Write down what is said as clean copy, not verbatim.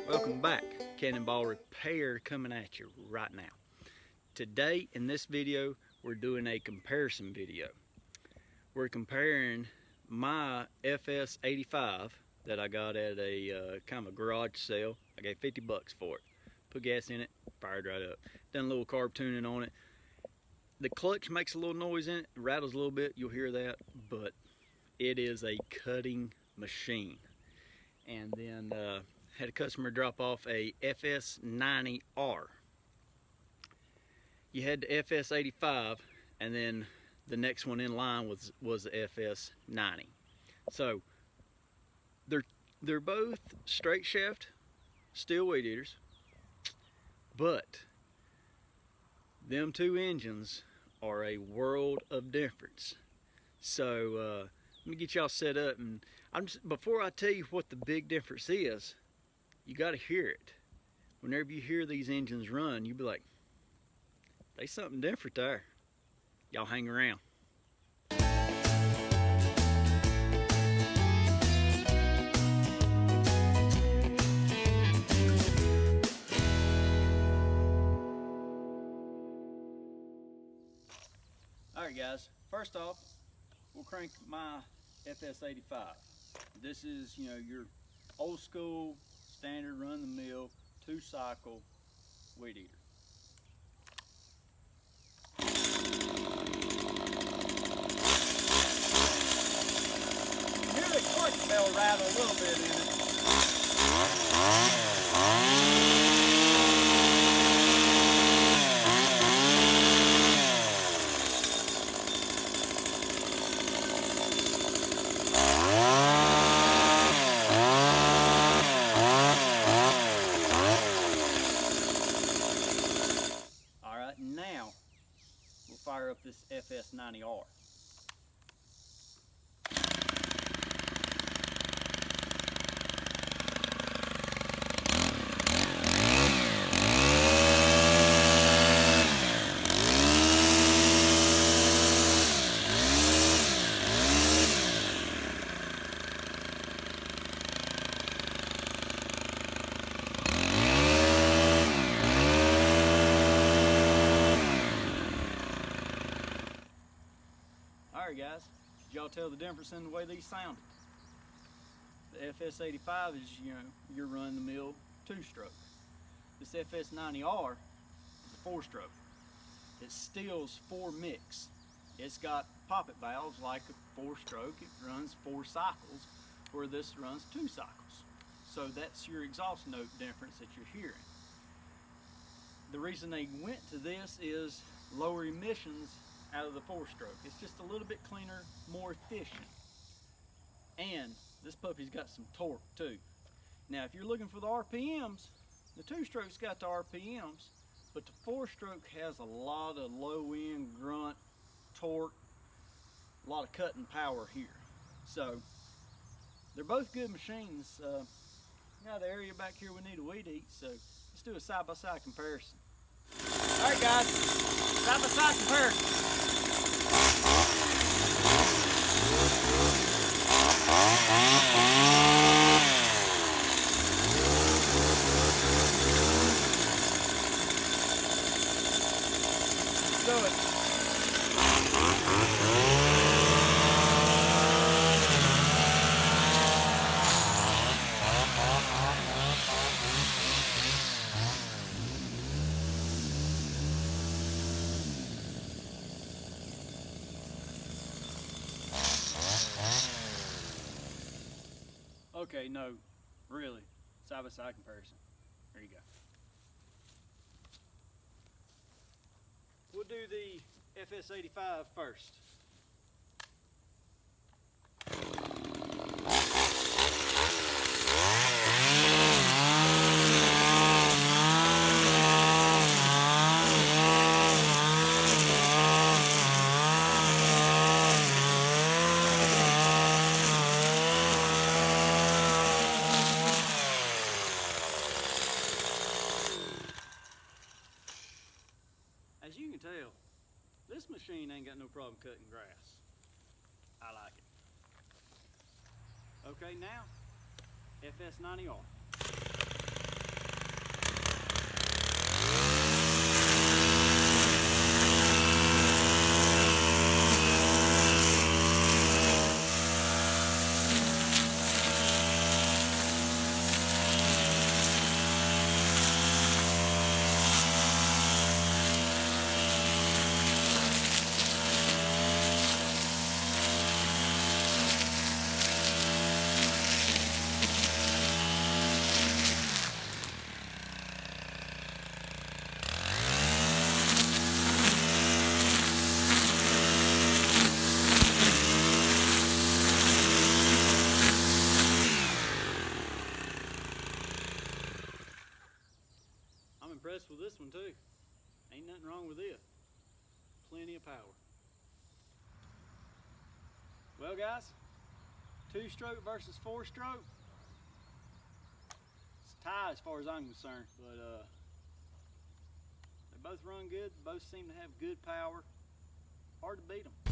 Welcome back. Cannonball Repair coming at you right now. Today in this video we're doing a comparison video. We're comparing my FS85 that I got at a kind of a garage sale. I gave 50 bucks for it. Put gas in it, fired right up. Done a little carb tuning on it. The clutch makes a little noise in it, rattles a little bit, you'll hear that, but it is a cutting machine. And then had a customer drop off a FS90R. You had the FS85, and then the next one in line was the FS90. So they're both straight shaft Stihl weed eaters, but them two engines are a world of difference. So let me get y'all set up, and before I tell you what the big difference is, you got to hear it. Whenever you hear these engines run, you be like, there's something different there. Y'all hang around. Alright guys, first off, we'll crank my FS85. This is, your old school, standard run-the-mill, 2-cycle weed eater. Hear the clutch bell rattle a little bit in it. Now we'll fire up this FS90R. Alright guys, did y'all tell the difference in the way these sounded? The FS85 is, your run-the-mill 2-stroke. This FS90R is a 4-stroke. It's Stihl's 4 mix. It's got poppet valves like a 4-stroke. It runs 4 cycles, where this runs 2 cycles. So that's your exhaust note difference that you're hearing. The reason they went to this is lower emissions out of the 4-stroke. It's just a little bit cleaner, more efficient. And this puppy's got some torque too. Now if you're looking for the RPMs, the 2-stroke's got the RPMs, but the 4-stroke has a lot of low-end grunt torque, a lot of cutting power here. So they're both good machines. Now the area back here we need a weed eat, so let's do a side-by-side comparison. Alright guys, side-by-side comparison. Let's do it. Okay, no, really, side-by-side comparison. There you go. We'll do the FS85 first. As you can tell, this machine ain't got no problem cutting grass. I like it. Okay, now FS90R. impressed with this one too. Ain't nothing wrong with it. Plenty of power. Well guys, 2-stroke versus 4-stroke. It's a tie as far as I'm concerned, but they both run good. Both seem to have good power. Hard to beat them.